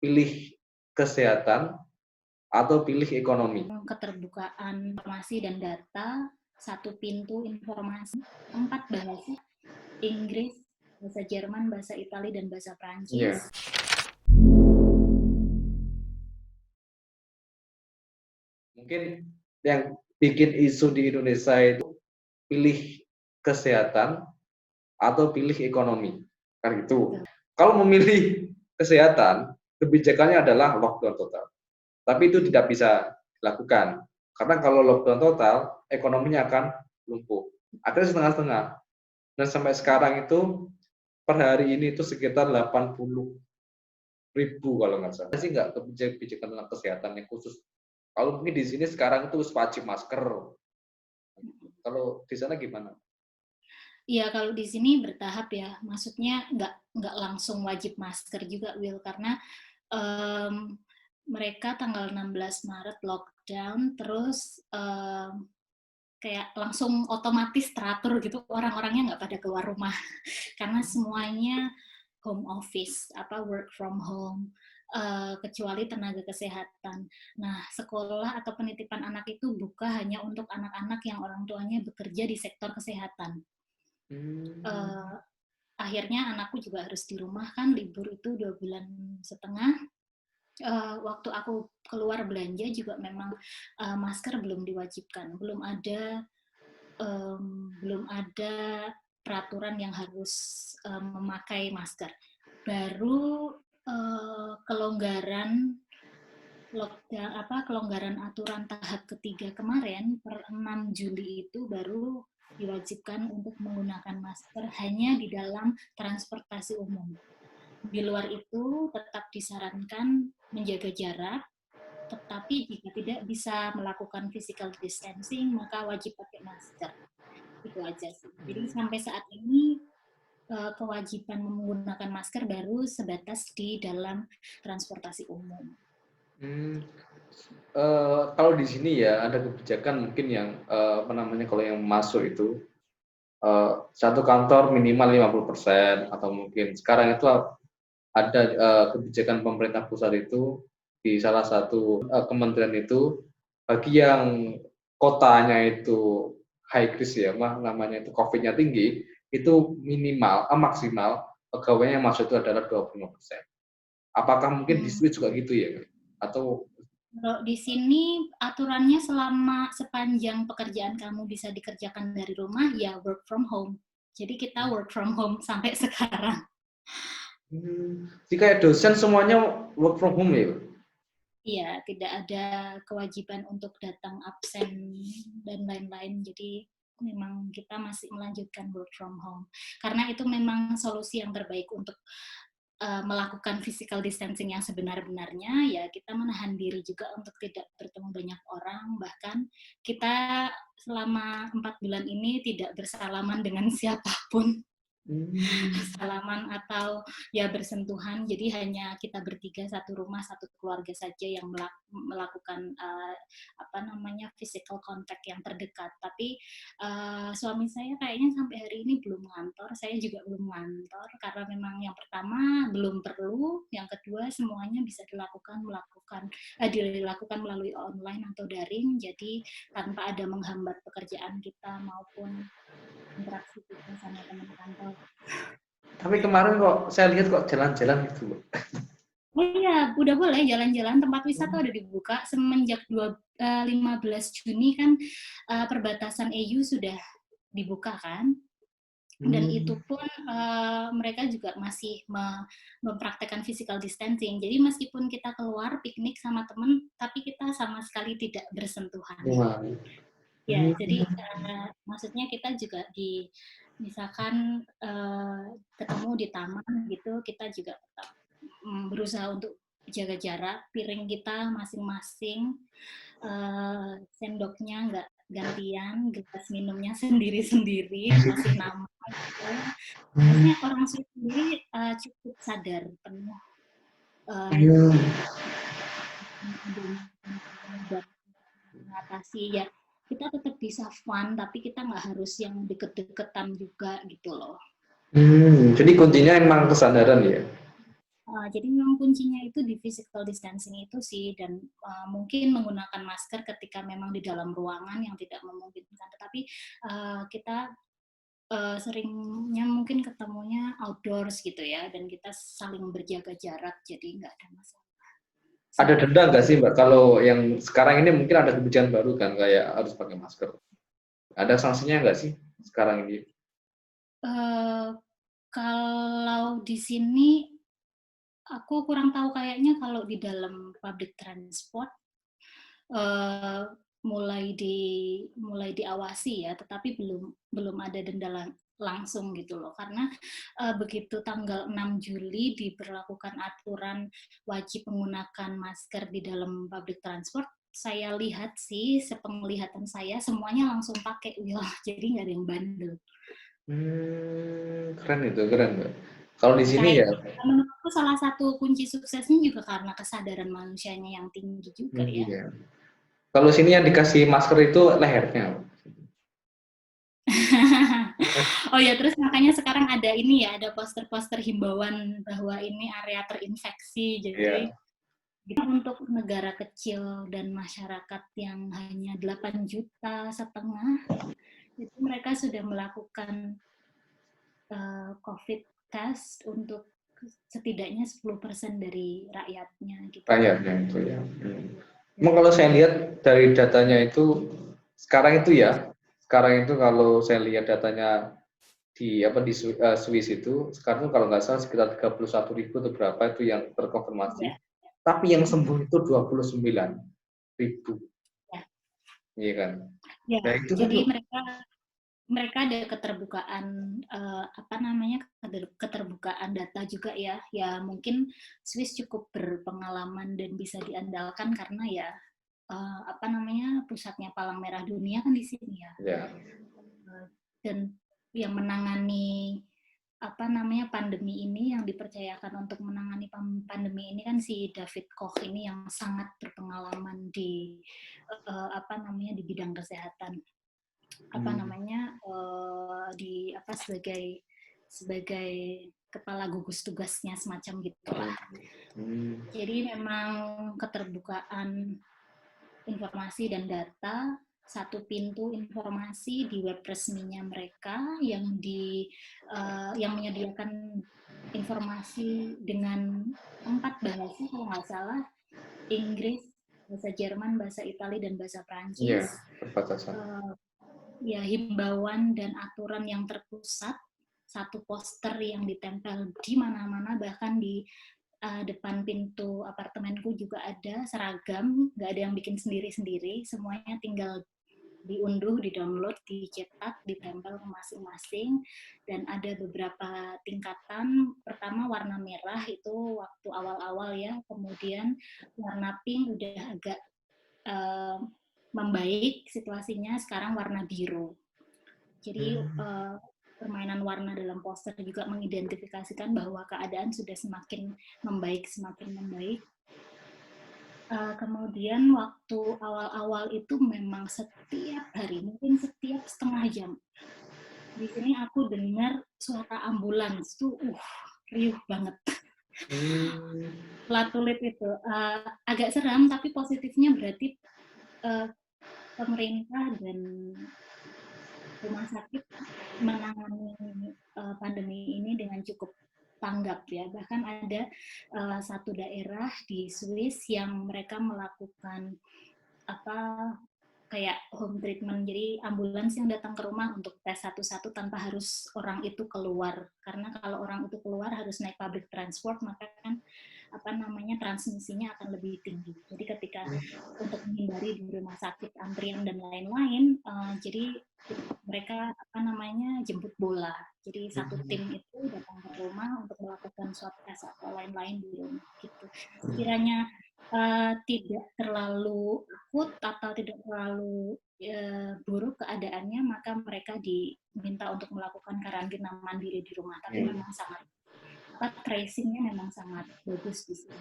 pilih kesehatan atau pilih ekonomi? Keterbukaan informasi dan data, satu pintu informasi, 4 bahasa, Inggris, bahasa Jerman, bahasa Italia, dan bahasa Prancis. Iya. Mungkin yang bikin isu di Indonesia itu pilih kesehatan atau pilih ekonomi, kan gitu. Kalau memilih kesehatan, kebijakannya adalah lockdown total. Tapi itu tidak bisa dilakukan. Karena kalau lockdown total, ekonominya akan lumpuh. Akhirnya setengah-setengah. Dan sampai sekarang itu, per hari ini itu sekitar 80.000 kalau nggak salah. Sih nggak kebijakan tentang kesehatan yang khusus. Kalau mungkin di sini sekarang itu wajib masker. Kalau di sana gimana? Iya, kalau di sini bertahap ya. Maksudnya nggak langsung wajib masker juga, Will, karena mereka tanggal 16 Maret lockdown, terus kayak langsung otomatis teratur gitu, orang-orangnya nggak pada keluar rumah karena semuanya home office, work from home, kecuali tenaga kesehatan. Nah, sekolah atau penitipan anak itu buka hanya untuk anak-anak yang orang tuanya bekerja di sektor kesehatan. Akhirnya anakku juga harus di rumah kan, libur itu 2,5 bulan. Waktu aku keluar belanja juga memang masker belum diwajibkan, belum ada peraturan yang harus memakai masker. Baru kelonggaran aturan tahap ketiga kemarin per 6 Juli itu baru diwajibkan untuk menggunakan masker hanya di dalam transportasi umum. Di luar itu tetap disarankan menjaga jarak, tetapi jika tidak bisa melakukan physical distancing, maka wajib pakai masker. Itu aja sih. Jadi sampai saat ini kewajiban menggunakan masker baru sebatas di dalam transportasi umum. Kalau di sini ya ada kebijakan mungkin yang kalau yang masuk itu satu kantor minimal 50% atau mungkin sekarang itu ada kebijakan pemerintah pusat itu di salah satu kementerian itu bagi yang kotanya itu high risk ya, namanya itu COVID-nya tinggi, itu maksimal pegawainya yang masuk itu adalah 25%. Apakah mungkin di sini juga gitu ya? Atau kalau di sini aturannya sepanjang pekerjaan kamu bisa dikerjakan dari rumah, ya work from home. Jadi kita work from home sampai sekarang. Jadi kayak dosen semuanya work from home ya? Iya, tidak ada kewajiban untuk datang absen dan lain-lain. Jadi memang kita masih melanjutkan work from home. Karena itu memang solusi yang terbaik untuk melakukan physical distancing yang sebenar-benarnya, ya kita menahan diri juga untuk tidak bertemu banyak orang, bahkan kita selama 4 bulan ini tidak bersalaman dengan siapapun. Salaman atau ya bersentuhan, jadi hanya kita bertiga satu rumah, satu keluarga saja yang melakukan physical contact yang terdekat. Tapi suami saya kayaknya sampai hari ini belum ngantor, saya juga belum ngantor karena memang yang pertama belum perlu, yang kedua semuanya bisa dilakukan melalui online atau daring, jadi tanpa ada menghambat pekerjaan kita maupun interaksi kita sama teman kantor. Tapi kemarin kok saya lihat kok jalan-jalan gitu. Oh iya, udah boleh jalan-jalan, tempat wisata udah dibuka semenjak 15 Juni kan, perbatasan EU sudah dibuka kan, dan itu pun mereka juga masih mempraktekkan physical distancing. Jadi meskipun kita keluar piknik sama teman, tapi kita sama sekali tidak bersentuhan. Ya, jadi maksudnya kita juga misalkan ketemu di taman gitu, kita juga tetap berusaha untuk jaga jarak, piring kita masing-masing, sendoknya nggak gantian, gelas minumnya sendiri-sendiri, kasih nama gitu. Maksudnya orang Swiss sendiri cukup sadar penuh mengatasi, ya kita tetap bisa fun, tapi kita nggak harus yang deket-deketan juga gitu loh. Jadi kuncinya emang kesadaran ya? Jadi memang kuncinya itu di physical distancing itu sih, dan mungkin menggunakan masker ketika memang di dalam ruangan yang tidak memungkinkan. Tetapi kita seringnya mungkin ketemunya outdoors gitu ya, dan kita saling berjaga jarak, jadi nggak ada masalah. Ada denda nggak sih Mbak? Kalau yang sekarang ini mungkin ada kebijakan baru kan, kayak harus pakai masker. Ada sanksinya nggak sih sekarang ini? Kalau di sini aku kurang tahu, kayaknya kalau di dalam public transport uh, mulai diawasi ya, tetapi belum ada denda langsung gitu loh, karena begitu tanggal 6 Juli diberlakukan aturan wajib menggunakan masker di dalam public transport, saya lihat sih, sepenglihatan saya semuanya langsung pakai, jadi nggak ada yang bandel. Keren itu, keren Mbak. Kalau di sini ya. Menurutku salah satu kunci suksesnya juga karena kesadaran manusianya yang tinggi juga ya. Iya. Kalau sini yang dikasih masker itu lehernya. Oh ya, terus makanya sekarang ada ini ya, ada poster-poster himbauan bahwa ini area terinfeksi. Jadi untuk negara kecil dan masyarakat yang hanya 8,5 juta, itu mereka sudah melakukan COVID test untuk setidaknya 10% dari rakyatnya. Gitu. Rakyatnya itu ya. Emang kalau saya lihat dari datanya itu, sekarang itu kalau saya lihat datanya di Swiss itu, sekarang kalau nggak salah sekitar 31.000 atau berapa itu yang terkonfirmasi. Ya. Tapi yang sembuh itu 29.000. Ya. Iya kan? Ya, nah, itu jadi kan mereka ada keterbukaan keterbukaan data juga ya. Ya mungkin Swiss cukup berpengalaman dan bisa diandalkan karena ya pusatnya Palang Merah Dunia kan di sini ya. Ya. Dan yang menangani pandemi ini, yang dipercayakan untuk menangani pandemi ini kan si David Koch ini yang sangat berpengalaman di di bidang kesehatan. Sebagai kepala gugus tugasnya semacam gitulah. Jadi memang keterbukaan informasi dan data, satu pintu informasi di web resminya mereka yang menyediakan informasi dengan 4 bahasa kalau nggak salah, Inggris, bahasa Jerman, bahasa Italia, dan bahasa Prancis. Himbauan dan aturan yang terpusat, satu poster yang ditempel di mana-mana, bahkan di depan pintu apartemenku juga ada seragam, nggak ada yang bikin sendiri-sendiri, semuanya tinggal diunduh, di-download, dicetak, ditempel ke masing-masing, dan ada beberapa tingkatan. Pertama warna merah itu waktu awal-awal ya, kemudian warna pink udah agak membaik situasinya, sekarang warna biru. Jadi permainan warna dalam poster juga mengidentifikasikan bahwa keadaan sudah semakin membaik. Kemudian waktu awal-awal itu memang setiap hari, mungkin setiap setengah jam, di sini aku dengar suara ambulans tuh, riuh banget. Latulit itu agak seram, tapi positifnya berarti pemerintah dan rumah sakit menangani pandemi ini dengan cukup tanggap ya. Bahkan ada satu daerah di Swiss yang mereka melakukan kayak home treatment, jadi ambulans yang datang ke rumah untuk tes satu-satu tanpa harus orang itu keluar, karena kalau orang itu keluar harus naik public transport, maka kan transmisinya akan lebih tinggi. Jadi ketika untuk menghindari di rumah sakit antrian dan lain-lain, jadi mereka jemput bola. Jadi satu tim itu datang ke rumah untuk melakukan swab test atau lain-lain di rumah gitu. Sekiranya tidak terlalu akut atau tidak terlalu buruk keadaannya, maka mereka diminta untuk melakukan karantina mandiri di rumah. Tapi memang sangat tracingnya memang sangat bagus di sini.